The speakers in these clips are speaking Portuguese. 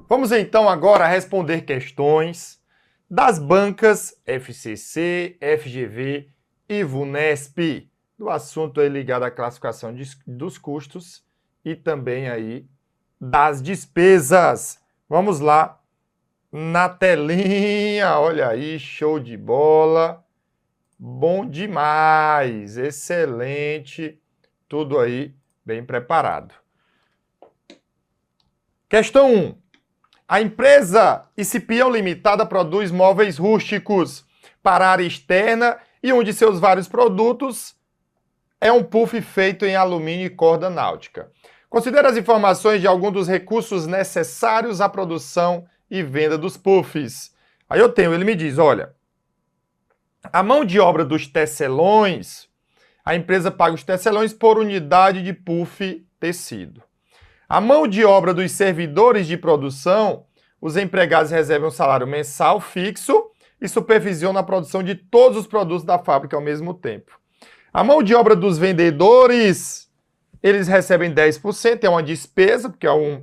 Vamos então agora responder questões das bancas FCC, FGV e VUNESP, do assunto aí ligado à classificação dos custos e também aí das despesas. Vamos lá na telinha, olha aí, show de bola, bom demais, excelente, tudo aí bem preparado. Questão 1. A empresa Escipião Limitada produz móveis rústicos para a área externa e um de seus vários produtos é um puff feito em alumínio e corda náutica. Considere as informações de algum dos recursos necessários à produção e venda dos puffs. Aí ele me diz, olha, a mão de obra dos tecelões, a empresa paga os tecelões por unidade de puff tecido. A mão de obra dos servidores de produção, os empregados recebem um salário mensal fixo e supervisionam a produção de todos os produtos da fábrica ao mesmo tempo. A mão de obra dos vendedores, eles recebem 10%, é uma despesa, porque é um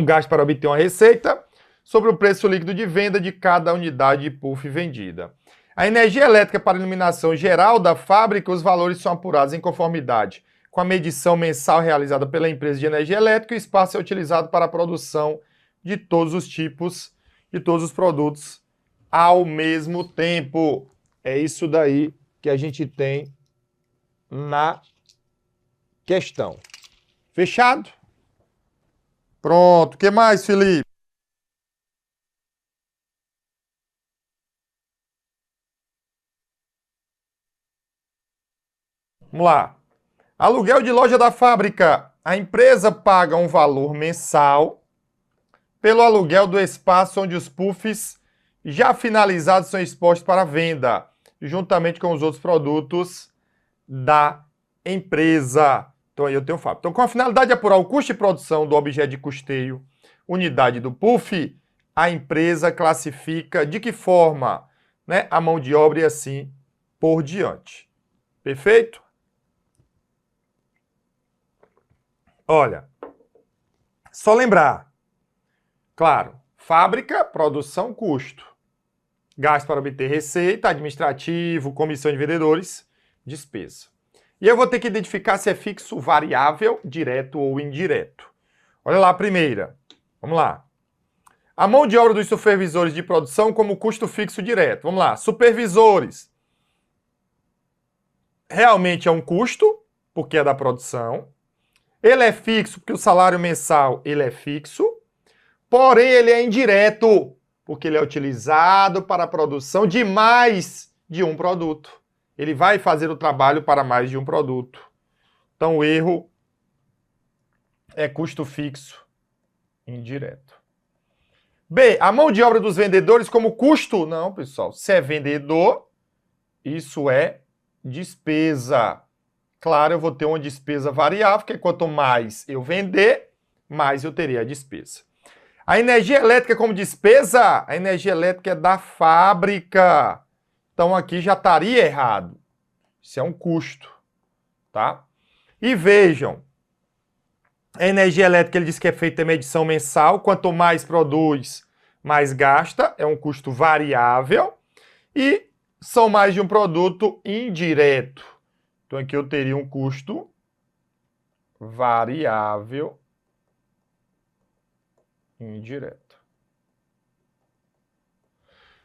gasto para obter uma receita, sobre o preço líquido de venda de cada unidade de puff vendida. A energia elétrica para a iluminação geral da fábrica, os valores são apurados em conformidade com a medição mensal realizada pela empresa de energia elétrica, o espaço é utilizado para a produção de todos os tipos, de todos os produtos ao mesmo tempo. É isso daí que a gente tem na questão. Fechado? Pronto. O que mais, Felipe? Vamos lá. Aluguel de loja da fábrica. A empresa paga um valor mensal pelo aluguel do espaço onde os puffs já finalizados são expostos para venda, juntamente com os outros produtos da empresa. Então aí eu tenho o fato. Então, com a finalidade de apurar o custo de produção do objeto de custeio, unidade do puff, a empresa classifica de que forma, né, a mão de obra e assim por diante. Perfeito? Olha, só lembrar, claro, fábrica, produção, custo. Gasto para obter receita, administrativo, comissão de vendedores, despesa. E eu vou ter que identificar se é fixo, variável, direto ou indireto. Olha lá a primeira. Vamos lá. A mão de obra dos supervisores de produção como custo fixo direto. Vamos lá. Supervisores. Realmente é um custo, porque é da produção. Ele é fixo porque o salário mensal ele é fixo, porém ele é indireto, porque ele é utilizado para a produção de mais de um produto. Ele vai fazer o trabalho para mais de um produto. Então o erro é custo fixo indireto. B, a mão de obra dos vendedores como custo? Não, pessoal. Se é vendedor, isso é despesa. Claro, eu vou ter uma despesa variável, porque quanto mais eu vender, mais eu teria a despesa. A energia elétrica como despesa, a energia elétrica é da fábrica. Então aqui já estaria errado. Isso é um custo, tá? E vejam, a energia elétrica ele diz que é feita em medição mensal, quanto mais produz, mais gasta, é um custo variável. E são mais de um produto indireto. Então, aqui eu teria um custo variável indireto.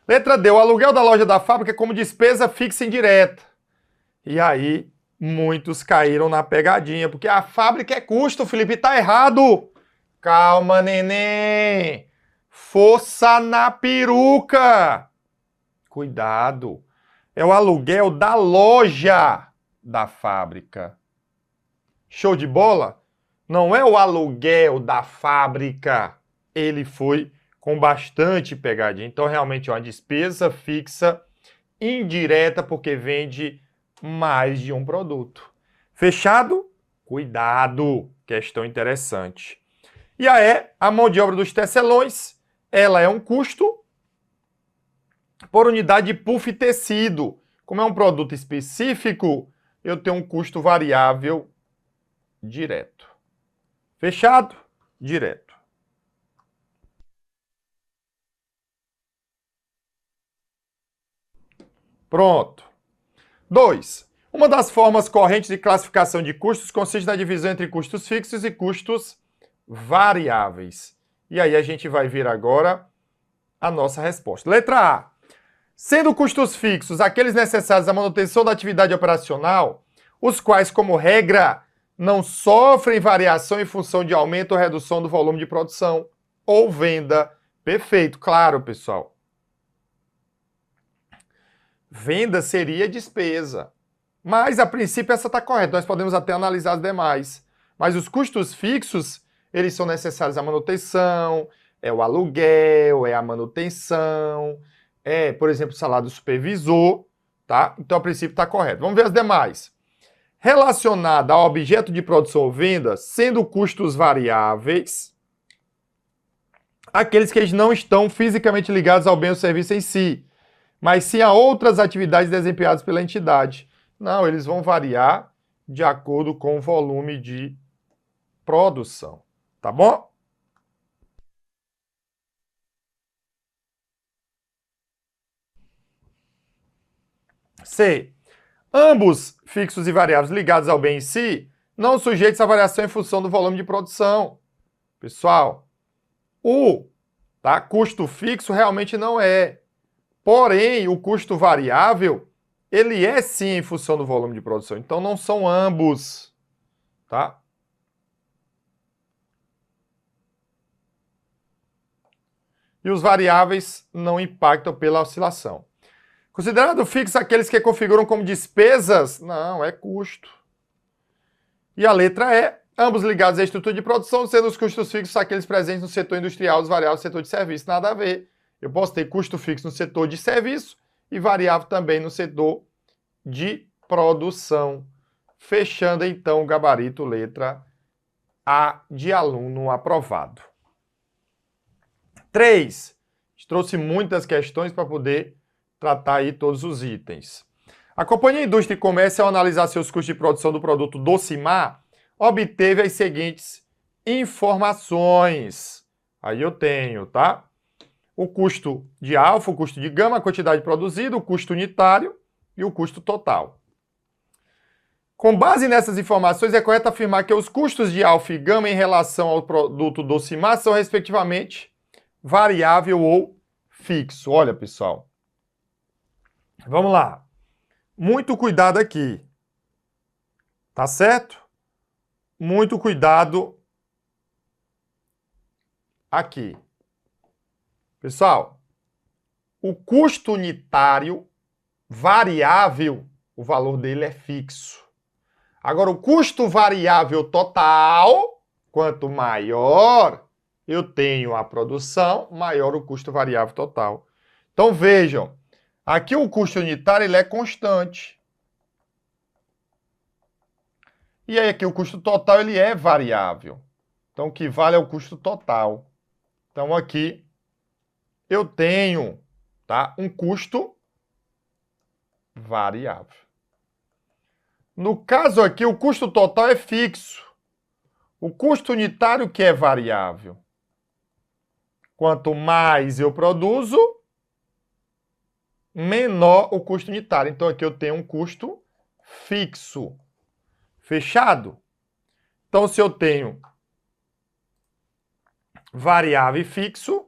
Letra D, o aluguel da loja da fábrica como despesa fixa indireta. E aí, muitos caíram na pegadinha, porque a fábrica é custo, Felipe, tá errado. Calma, neném. Força na peruca. Cuidado. É o aluguel da loja da fábrica. Show de bola? Não é o aluguel da fábrica. Ele foi com bastante pegadinha. Então, realmente é uma despesa fixa indireta, porque vende mais de um produto. Fechado? Cuidado! Questão interessante. E aí, a mão de obra dos tecelões, ela é um custo por unidade de puff tecido. Como é um produto específico, eu tenho um custo variável direto. Fechado? Direto. Pronto. 2. Uma das formas correntes de classificação de custos consiste na divisão entre custos fixos e custos variáveis. E aí a gente vai ver agora a nossa resposta. Letra A. Sendo custos fixos aqueles necessários à manutenção da atividade operacional, os quais, como regra, não sofrem variação em função de aumento ou redução do volume de produção ou venda. Perfeito, claro, pessoal. Venda seria despesa. Mas, a princípio, essa está correta. Nós podemos até analisar as demais. Mas os custos fixos, eles são necessários à manutenção, é o aluguel, é a manutenção, é, por exemplo, o salário do supervisor, tá? Então, a princípio, está correto. Vamos ver as demais. Relacionada ao objeto de produção ou venda, sendo custos variáveis, aqueles que não estão fisicamente ligados ao bem ou serviço em si, mas sim a outras atividades desempenhadas pela entidade. Não, eles vão variar de acordo com o volume de produção, tá bom? C. Ambos, fixos e variáveis ligados ao bem em si, não sujeitos a variação em função do volume de produção. Pessoal, o custo fixo realmente não é. Porém, o custo variável, ele é sim em função do volume de produção. Então, não são ambos, tá? E os variáveis não impactam pela oscilação. Considerado fixo aqueles que configuram como despesas? Não, é custo. E a letra E, ambos ligados à estrutura de produção, sendo os custos fixos aqueles presentes no setor industrial, os variáveis no setor de serviço. Nada a ver. Eu posso ter custo fixo no setor de serviço e variável também no setor de produção. Fechando, então, o gabarito letra A de aluno aprovado. 3. A gente trouxe muitas questões para poder tratar aí todos os itens. A Companhia Indústria e Comércio, ao analisar seus custos de produção do produto Docimar, obteve as seguintes informações. Aí eu tenho, tá? O custo de alfa, o custo de gama, a quantidade produzida, o custo unitário e o custo total. Com base nessas informações, é correto afirmar que os custos de alfa e gama em relação ao produto Docimar são, respectivamente, variável ou fixo. Olha, pessoal. Vamos lá. Muito cuidado aqui. Tá certo? Muito cuidado aqui. Pessoal, o custo unitário variável, o valor dele é fixo. Agora, o custo variável total, quanto maior eu tenho a produção, maior o custo variável total. Então, vejam, aqui o custo unitário ele é constante. E aí aqui o custo total ele é variável. Então, o que vale é o custo total. Então, aqui eu tenho, tá, um custo variável. No caso aqui, o custo total é fixo. O custo unitário que é variável. Quanto mais eu produzo, menor o custo unitário. Então, aqui eu tenho um custo fixo. Fechado? Então, se eu tenho variável e fixo,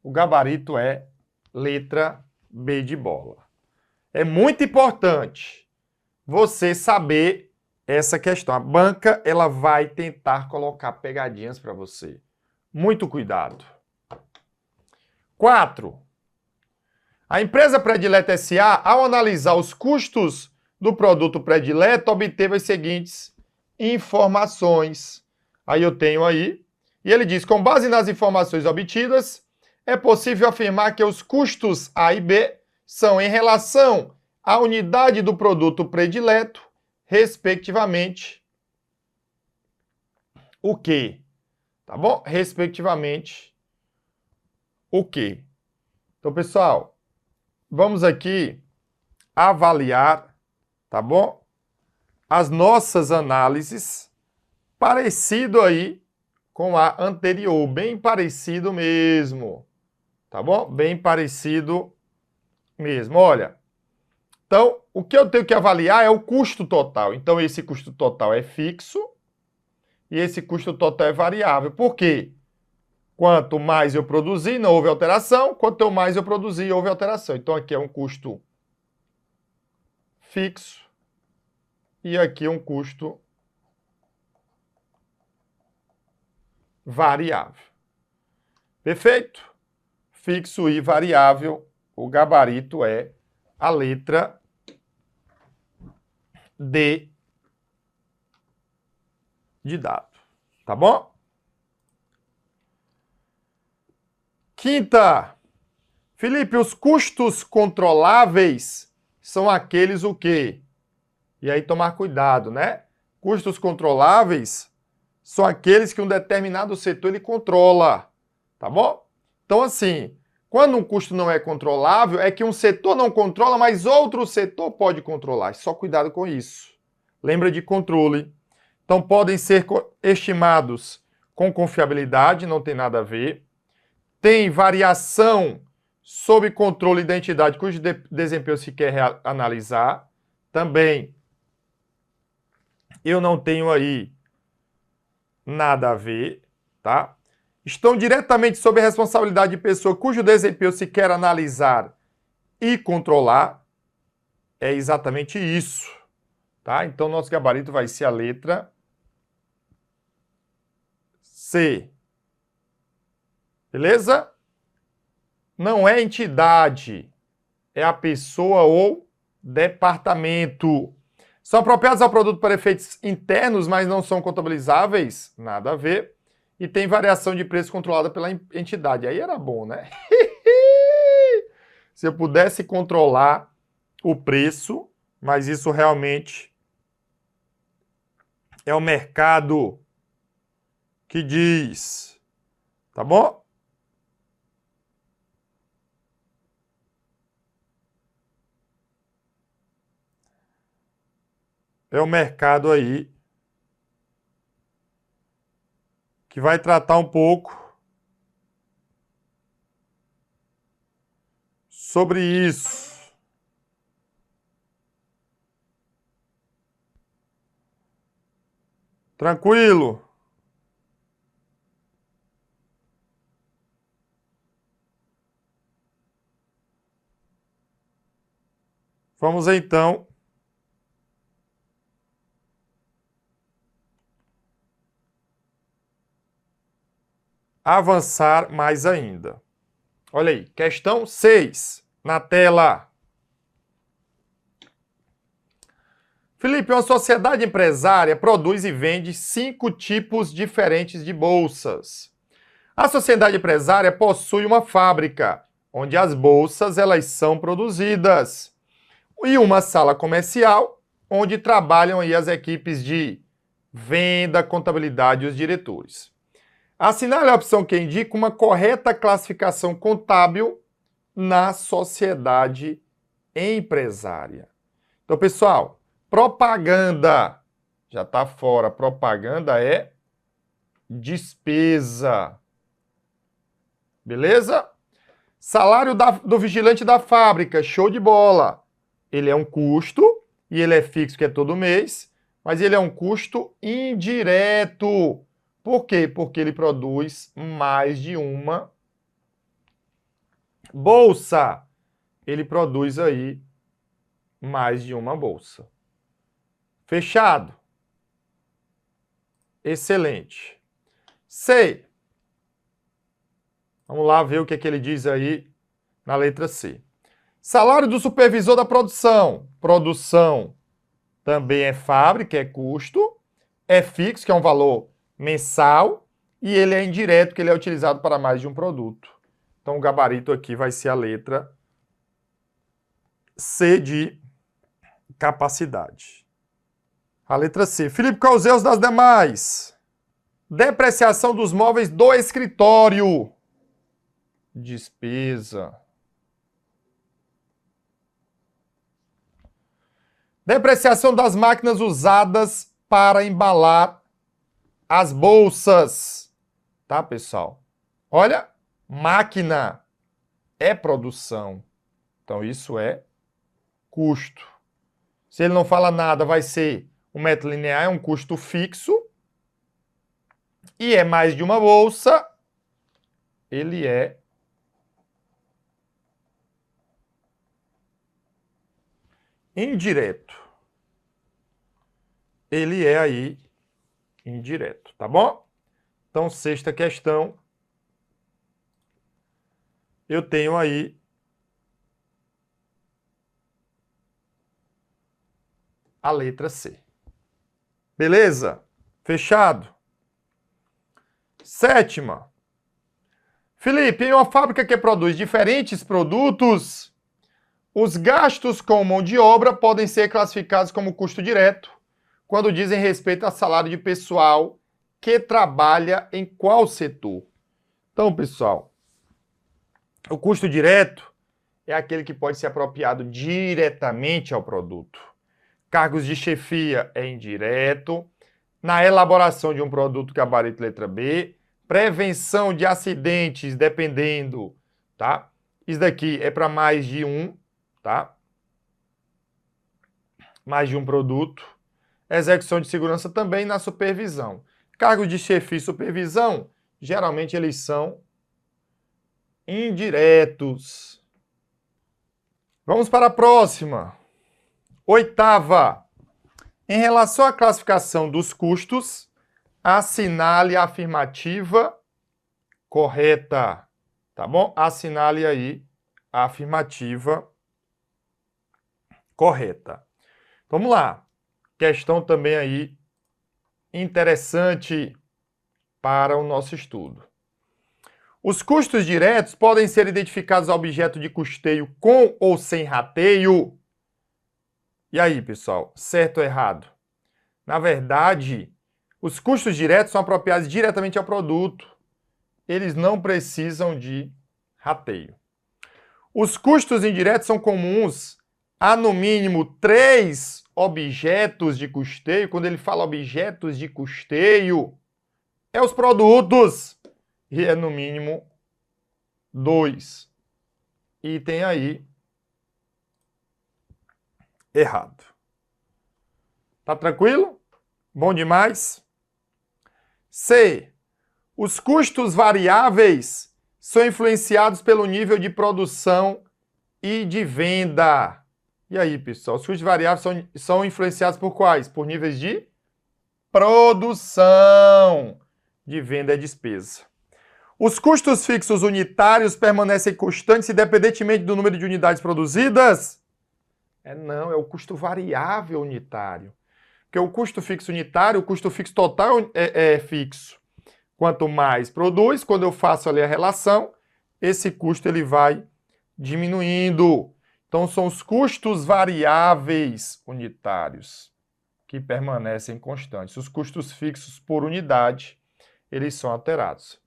o gabarito é letra B de bola. É muito importante você saber essa questão. A banca ela vai tentar colocar pegadinhas para você. Muito cuidado. 4. A empresa predileta SA, ao analisar os custos do produto predileto, obteve as seguintes informações. Aí eu tenho aí, e ele diz, com base nas informações obtidas, é possível afirmar que os custos A e B são em relação à unidade do produto predileto, respectivamente, o quê? Tá bom? Respectivamente, o quê? Então, pessoal, vamos aqui avaliar, tá bom? As nossas análises, parecido aí com a anterior, bem parecido mesmo, tá bom? Bem parecido mesmo. Olha, Então, o que eu tenho que avaliar é o custo total. Então, esse custo total é fixo e esse custo total é variável. Por quê? Quanto mais eu produzir, não houve alteração. Quanto mais eu produzir, houve alteração. Então, aqui é um custo fixo e aqui um custo variável. Perfeito? Fixo e variável, o gabarito é a letra D de dado. Tá bom? Quinta. Felipe, os custos controláveis são aqueles o quê? E aí tomar cuidado, né? Custos controláveis são aqueles que um determinado setor ele controla, tá bom? Então, assim, quando um custo não é controlável, é que um setor não controla, mas outro setor pode controlar. Só cuidado com isso. Lembra de controle. Então, podem ser estimados com confiabilidade, não tem nada a ver. Tem variação sob controle da entidade cujo desempenho se quer analisar. Também, eu não tenho aí nada a ver, tá? Estão diretamente sob a responsabilidade de pessoa cujo desempenho se quer analisar e controlar. É exatamente isso, tá? Então, nosso gabarito vai ser a letra C. Beleza? Não é entidade, é a pessoa ou departamento. São apropriados ao produto para efeitos internos, mas não são contabilizáveis? Nada a ver. E tem variação de preço controlada pela entidade. Aí era bom, né? Se eu pudesse controlar o preço, mas isso realmente é o mercado que diz. Tá bom? É o mercado aí que vai tratar um pouco sobre isso. Tranquilo? Vamos então avançar mais ainda. Olha aí, questão 6 na tela. Felipe, uma sociedade empresária produz e vende 5 tipos diferentes de bolsas. A sociedade empresária possui uma fábrica, onde as bolsas elas são produzidas, e uma sala comercial, onde trabalham aí as equipes de venda, contabilidade e os diretores. Assinale a opção que indica uma correta classificação contábil na sociedade empresária. Então, pessoal, propaganda já está fora. Propaganda é despesa. Beleza? Salário do vigilante da fábrica, show de bola. Ele é um custo e ele é fixo, que é todo mês, mas ele é um custo indireto. Por quê? Porque ele produz mais de uma bolsa. Ele produz aí mais de uma bolsa. Fechado? Excelente. C. Vamos lá ver o que é que ele diz aí na letra C. Salário do supervisor da produção. Produção também é fábrica, é custo. É fixo, que é um valor mensal. E ele é indireto, que ele é utilizado para mais de um produto. Então, o gabarito aqui vai ser a letra C de capacidade. A letra C. Felipe, quais os erros das demais? Depreciação dos móveis do escritório. Despesa. Depreciação das máquinas usadas para embalar as bolsas. Tá, pessoal? Olha, máquina é produção. Então, isso é custo. Se ele não fala nada, vai ser um método linear, é um custo fixo. E é mais de uma bolsa, ele é indireto. Ele é aí indireto, tá bom? Então, sexta questão, eu tenho aí a letra C. Beleza? Fechado? Sétima. Felipe, em uma fábrica que produz diferentes produtos, os gastos com mão de obra podem ser classificados como custo direto, quando dizem respeito a salário de pessoal que trabalha em qual setor. Então, pessoal, o custo direto é aquele que pode ser apropriado diretamente ao produto. Cargos de chefia é indireto. Na elaboração de um produto, gabarito letra B. Prevenção de acidentes, dependendo, tá? Isso daqui é para mais de um, tá? Mais de um produto. Execução de segurança também na supervisão. Cargos de chefia e supervisão, geralmente eles são indiretos. Vamos para a próxima. Oitava. Em relação à classificação dos custos, assinale a afirmativa correta. Tá bom? Assinale aí a afirmativa correta. Vamos lá. Questão também aí interessante para o nosso estudo. Os custos diretos podem ser identificados a objeto de custeio com ou sem rateio. E aí, pessoal, certo ou errado? Na verdade, os custos diretos são apropriados diretamente ao produto. Eles não precisam de rateio. Os custos indiretos são comuns a, no mínimo, 3 objetos de custeio. Quando ele fala objetos de custeio, é os produtos. E é, no mínimo, 2. E tem aí errado. Tá tranquilo? Bom demais? C. Os custos variáveis são influenciados pelo nível de produção e de venda. E aí, pessoal? Os custos variáveis são influenciados por quais? Por níveis de produção. De venda é despesa. Os custos fixos unitários permanecem constantes independentemente do número de unidades produzidas? Não, é o custo variável unitário. Porque o custo fixo unitário, o custo fixo total é fixo. Quanto mais produz, quando eu faço ali a relação, esse custo ele vai diminuindo. Então, são os custos variáveis unitários que permanecem constantes. Os custos fixos por unidade, eles são alterados.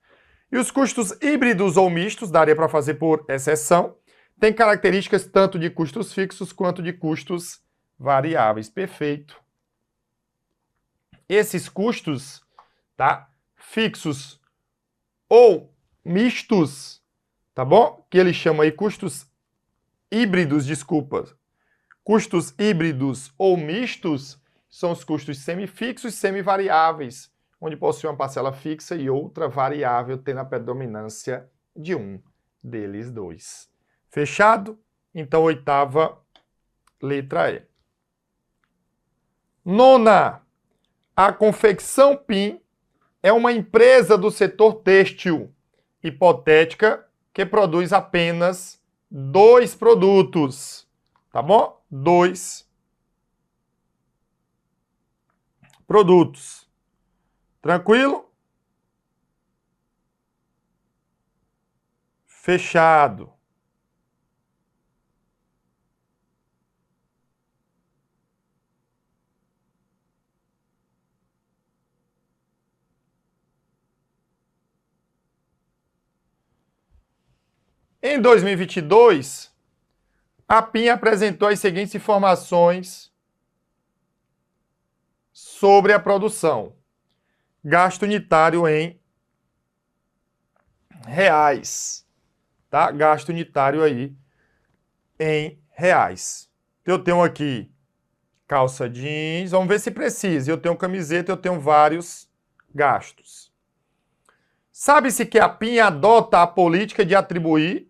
E os custos híbridos ou mistos, daria para fazer por exceção, têm características tanto de custos fixos quanto de custos variáveis. Perfeito. Esses custos, tá, fixos ou mistos, tá bom? Que ele chama aí custos híbridos, desculpa. Custos híbridos ou mistos são os custos semifixos e semivariáveis, onde possui uma parcela fixa e outra variável, tendo a predominância de um deles dois. Fechado? Então, oitava, letra E. Nona. A Confecção PIM é uma empresa do setor têxtil hipotética que produz apenas 2 produtos. Tá bom? 2 produtos. Tranquilo? Fechado. Em 2022, a PIM apresentou as seguintes informações sobre a produção. Gasto unitário em reais, tá? Gasto unitário aí em reais. eu tenho aqui calça jeans, vamos ver se precisa. Eu tenho camiseta, eu tenho vários gastos. Sabe-se que a PIN adota a política de atribuir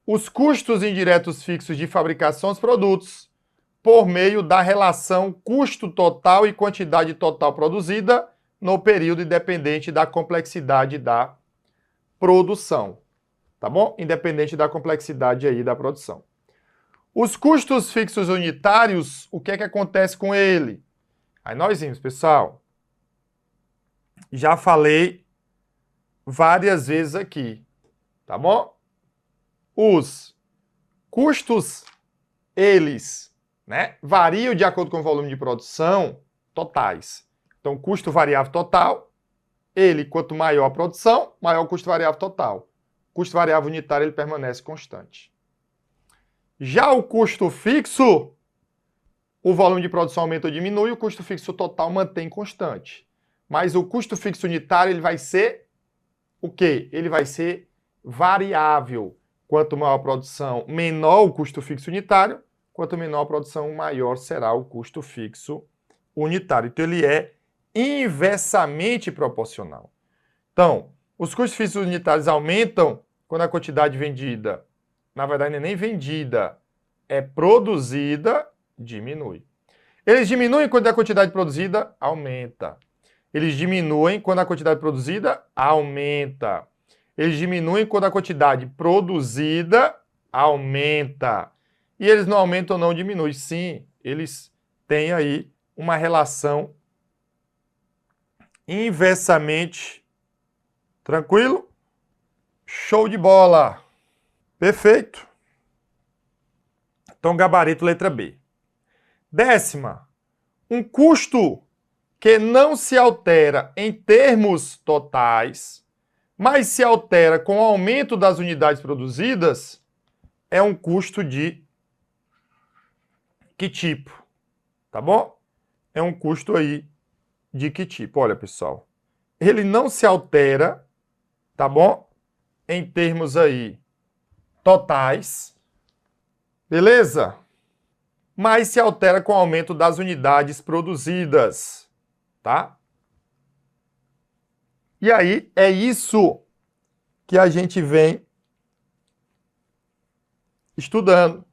os custos indiretos fixos de fabricação dos produtos por meio da relação custo total e quantidade total produzida no período independente da complexidade da produção. Tá bom? Independente da complexidade aí da produção. Os custos fixos unitários, o que é que acontece com ele? Aí nós vimos, pessoal, já falei várias vezes aqui, tá bom? Os custos, eles, né, variam de acordo com o volume de produção totais. Então, custo variável total, ele, quanto maior a produção, maior o custo variável total. O custo variável unitário, ele permanece constante. Já o custo fixo, o volume de produção aumenta ou diminui, o custo fixo total mantém constante. Mas o custo fixo unitário, ele vai ser o quê? Ele vai ser variável. Quanto maior a produção, menor o custo fixo unitário. Quanto menor a produção, maior será o custo fixo unitário. Então, ele é inversamente proporcional. Então, os custos fixos unitários aumentam quando a quantidade vendida, na verdade, não é nem vendida, é produzida, diminui. Eles diminuem quando a quantidade produzida aumenta. Eles diminuem quando a quantidade produzida aumenta. Eles diminuem quando a quantidade produzida aumenta. E eles não aumentam ou não diminuem. Sim, eles têm aí uma relação inversamente. Tranquilo? Show de bola! Perfeito. Então, gabarito letra B. 10ª. Um custo que não se altera em termos totais, mas se altera com o aumento das unidades produzidas, é um custo de que tipo? Tá bom? É um custo aí de que tipo? Olha, pessoal, ele não se altera, tá bom? Em termos aí totais, beleza? Mas se altera com o aumento das unidades produzidas, tá? E aí, é isso que a gente vem estudando,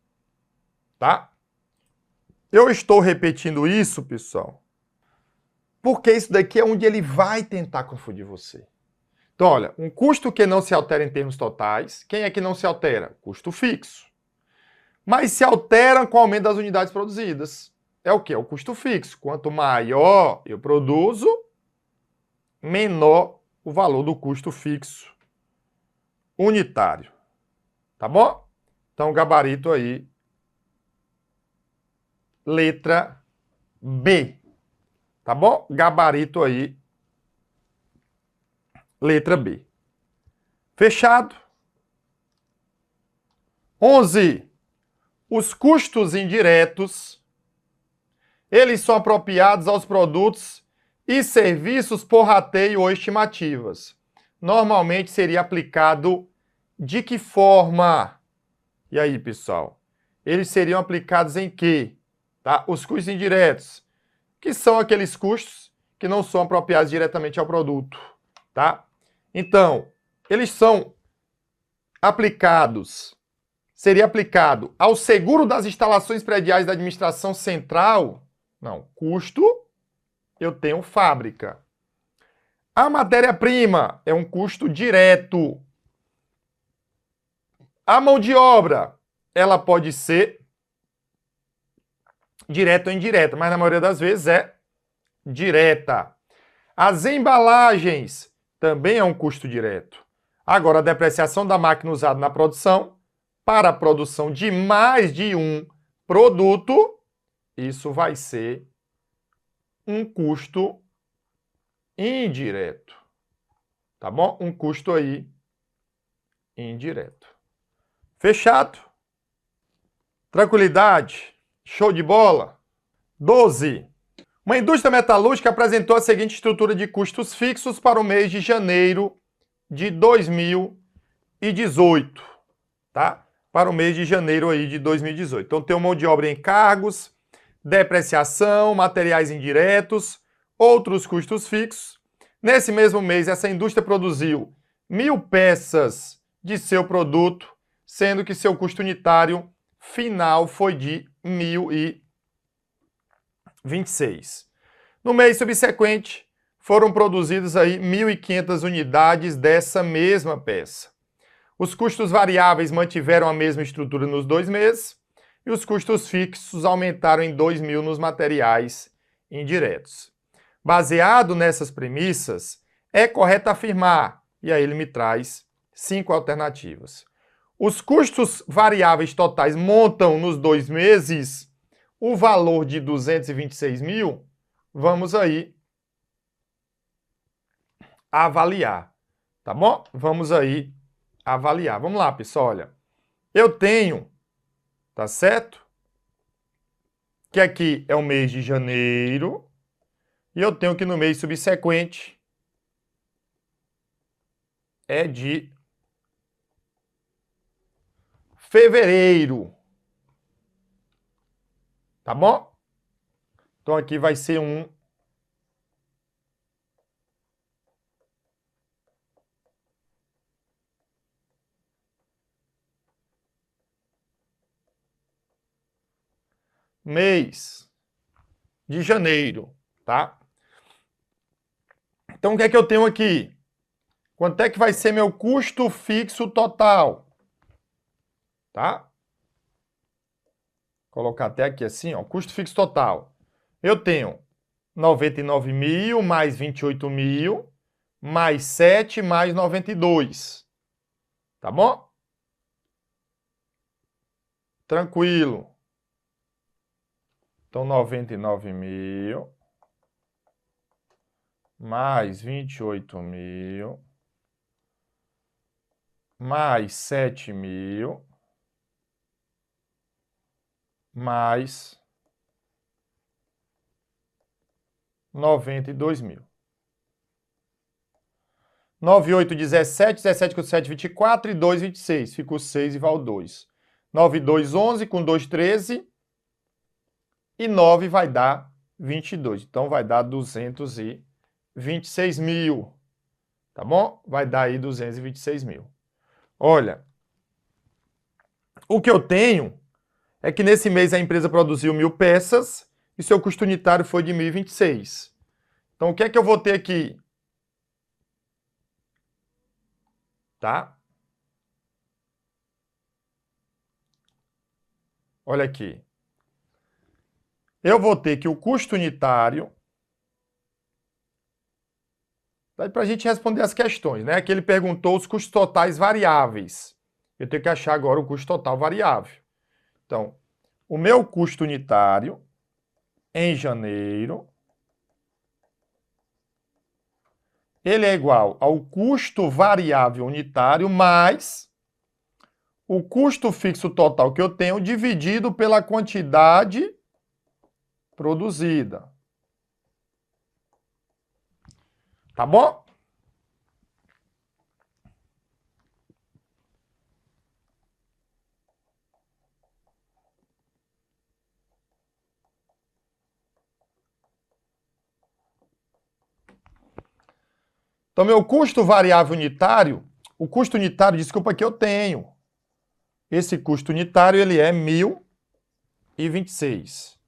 tá? Eu estou repetindo isso, pessoal, porque isso daqui é onde ele vai tentar confundir você. Então, olha, um custo que não se altera em termos totais, quem é que não se altera? Custo fixo. Mas se altera com o aumento das unidades produzidas. É o quê? É o custo fixo. Quanto maior eu produzo, menor o valor do custo fixo unitário. Tá bom? Então, gabarito aí, letra B. Tá bom? Gabarito aí, letra B. Fechado? 11. Os custos indiretos, eles são apropriados aos produtos e serviços por rateio ou estimativas. Normalmente seria aplicado de que forma? E aí, pessoal? Eles seriam aplicados em quê? Tá? Os custos indiretos, que são aqueles custos que não são apropriados diretamente ao produto. Tá? Então, eles são aplicados, seria aplicado ao seguro das instalações prediais da administração central. Não, custo, eu tenho fábrica. A matéria-prima é um custo direto. A mão de obra, ela pode ser direta ou indireta, mas na maioria das vezes é direta. As embalagens também é um custo direto. Agora, a depreciação da máquina usada na produção, para a produção de mais de um produto, isso vai ser um custo indireto. Tá bom? Um custo aí indireto. Fechado? Tranquilidade? Show de bola? 12. Uma indústria metalúrgica apresentou a seguinte estrutura de custos fixos para o mês de janeiro de 2018. Tá? para o mês de janeiro aí de 2018. Então, tem mão de obra em encargos, depreciação, materiais indiretos, outros custos fixos. Nesse mesmo mês, essa indústria produziu 1.000 peças de seu produto, sendo que seu custo unitário final foi de 1.026. No mês subsequente, foram produzidas aí 1.500 unidades dessa mesma peça. Os custos variáveis mantiveram a mesma estrutura nos 2 meses e os custos fixos aumentaram em 2.000 nos materiais indiretos. Baseado nessas premissas, é correto afirmar, e aí ele me traz 5 alternativas. Os custos variáveis totais montam nos 2 meses o valor de 226.000, vamos aí avaliar, tá bom? Vamos aí avaliar. Vamos lá, pessoal, olha. Eu tenho, tá certo? Que aqui é o mês de janeiro, e eu tenho que no mês subsequente é de fevereiro. Tá bom? Então aqui vai ser um mês de janeiro, tá? Então o que é que eu tenho aqui? Quanto é que vai ser meu custo fixo total? Tá? Vou colocar até aqui assim, ó, custo fixo total. Eu tenho 99.000 mais 28.000 mais 7 mais 92. Tá bom? Tranquilo. Então, 99.000 mais 28.000 mais 7.000 mais 92.000. 9, 8, 17, 17 com 7, 24 e 2, 26. Fica o 6 e vai o 2. 9, 2, 11, com 2, 13. E 9 vai dar 22. Então, vai dar 226.000. Tá bom? Vai dar aí 226.000. Olha, o que eu tenho é que nesse mês a empresa produziu 1.000 peças e seu custo unitário foi de 1.026. Então, o que é que eu vou ter aqui? Tá? Olha aqui. Eu vou ter que o custo unitário... Dá para a gente responder as questões, né? Aqui ele perguntou os custos totais variáveis. Eu tenho que achar agora o custo total variável. Então, o meu custo unitário em janeiro, ele é igual ao custo variável unitário mais o custo fixo total que eu tenho dividido pela quantidade produzida. Tá bom? Então, meu custo variável unitário, o custo unitário, desculpa, que eu tenho. Esse custo unitário, ele é 1.026.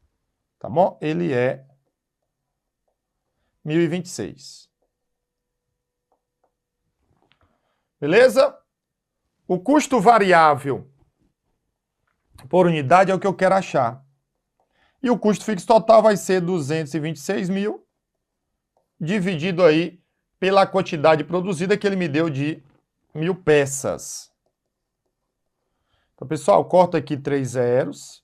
Tá bom? Ele é 1.026. Beleza? O custo variável por unidade é o que eu quero achar. E o custo fixo total vai ser 226.000 dividido aí pela quantidade produzida que ele me deu de 1.000 peças. Então, pessoal, corta aqui 3 zeros,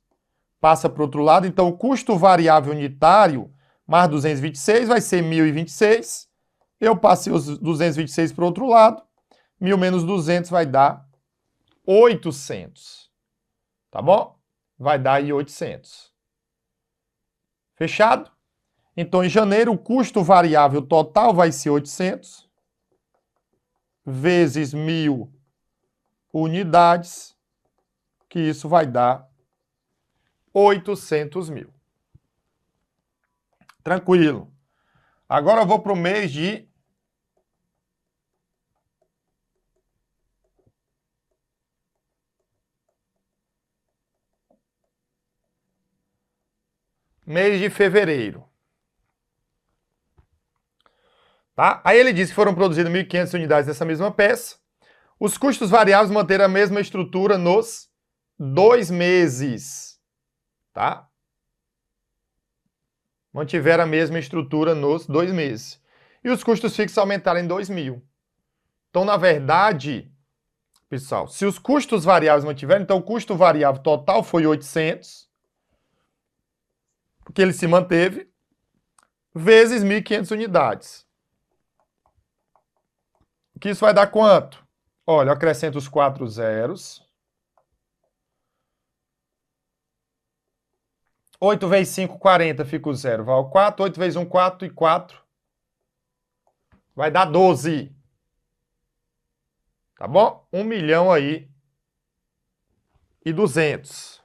passa para o outro lado. Então, o custo variável unitário mais 226 vai ser 1.026. Eu passei os 226 para o outro lado. 1.000 menos 200 vai dar 800. Tá bom? Vai dar aí 800. Fechado? Então, em janeiro, o custo variável total vai ser 800 vezes 1.000 unidades que isso vai dar 800 mil. Tranquilo. Agora eu vou para o mês de fevereiro. Tá? Aí ele disse que foram produzidas 1.500 unidades dessa mesma peça. Os custos variáveis manteram a mesma estrutura nos 2 meses. Tá? Mantiveram a mesma estrutura nos 2 meses. E os custos fixos aumentaram em 2.000. Então, na verdade, pessoal, se os custos variáveis mantiveram, então o custo variável total foi 800, porque ele se manteve, vezes 1.500 unidades. Que isso vai dar quanto? Olha, eu acrescento os 4 zeros. 8 vezes 5, 40, fica o 0, vai ao 4. 8 vezes 1, 4 e 4. Vai dar 12. Tá bom? 1 milhão aí e 200.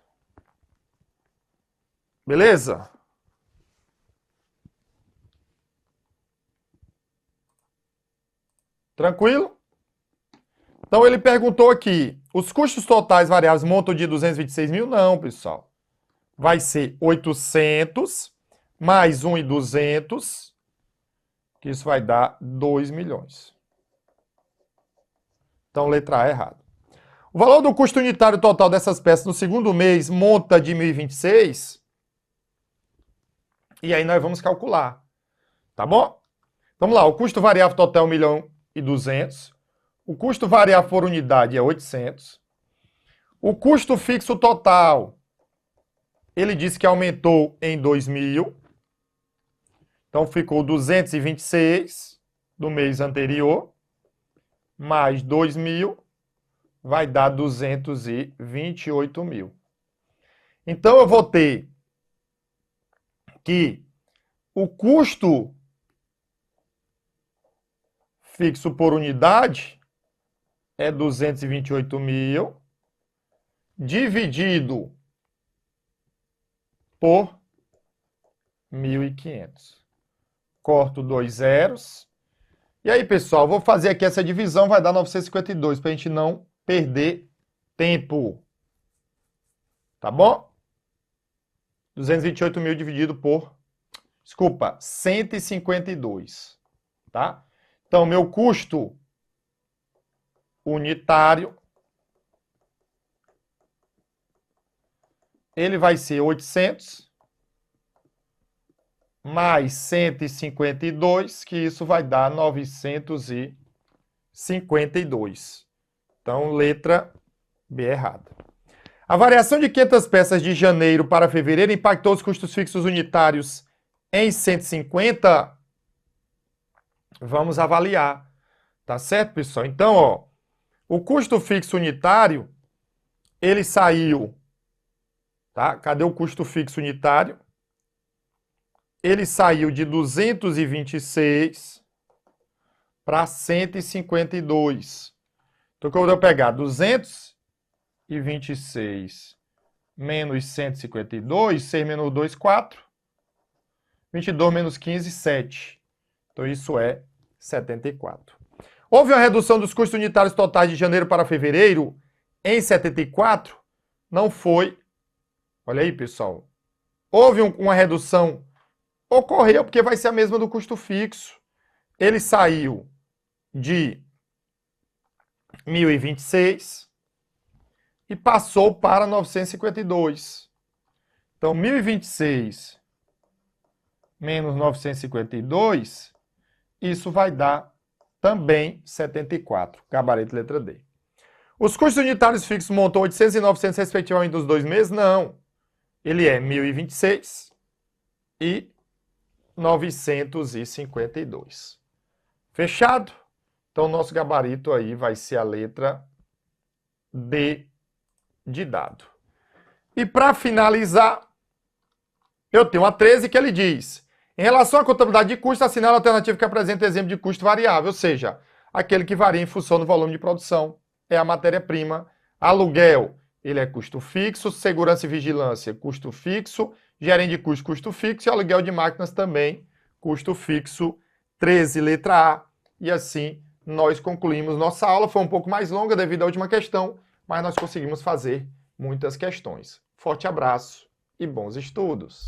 Beleza? Tranquilo? Então ele perguntou aqui, os custos totais variáveis montam de 226 mil? Não, pessoal. Vai ser 800 mais 1.200, que isso vai dar 2 milhões. Então, letra A é errada. O valor do custo unitário total dessas peças no segundo mês monta de 1.026. E aí nós vamos calcular. Tá bom? Vamos lá, o custo variável total é 1.200.000. O custo variável por unidade é 800. O custo fixo total, ele disse que aumentou em 2.000. Então, ficou 226 do mês anterior, mais 2.000, vai dar 228 mil. Então, eu vou ter que o custo fixo por unidade é 228 mil, dividido por 1.500. Corto 2 zeros. E aí, pessoal, vou fazer aqui essa divisão, vai dar 952, para a gente não perder tempo. Tá bom? 228 mil dividido por, 152. Tá? Então, meu custo unitário, ele vai ser 800 mais 152, que isso vai dar 952. Então, letra B errada. A variação de 500 peças de janeiro para fevereiro impactou os custos fixos unitários em 150. Vamos avaliar. Tá certo, pessoal? Então, ó, o custo fixo unitário, ele saiu, tá? Cadê o custo fixo unitário? Ele saiu de 226 para 152. Então, quando eu pegar 226 menos 152, 6 menos 2, 4. 22 menos 15, 7. Então, isso é 74. Houve uma redução dos custos unitários totais de janeiro para fevereiro em 74? Não foi. Olha aí, pessoal. Houve uma redução. Ocorreu porque vai ser a mesma do custo fixo. Ele saiu de 1.026 e passou para 952. Então, 1.026 menos 952, isso vai dar também 74. Gabarito letra D. Os custos unitários fixos montam 800 e 900 respectivamente dos 2 meses? Não. Ele é 1.026 e 952. Fechado? Então, nosso gabarito aí vai ser a letra D de dado. E para finalizar, eu tenho a 13 que ele diz: em relação à contabilidade de custo, assinale a alternativa que apresenta exemplo de custo variável, ou seja, aquele que varia em função do volume de produção. É a matéria-prima. Aluguel, ele é custo fixo, segurança e vigilância, custo fixo, gerente de custo fixo, e aluguel de máquinas também, custo fixo, 13, letra A. E assim nós concluímos nossa aula. Foi um pouco mais longa devido à última questão, mas nós conseguimos fazer muitas questões. Forte abraço e bons estudos!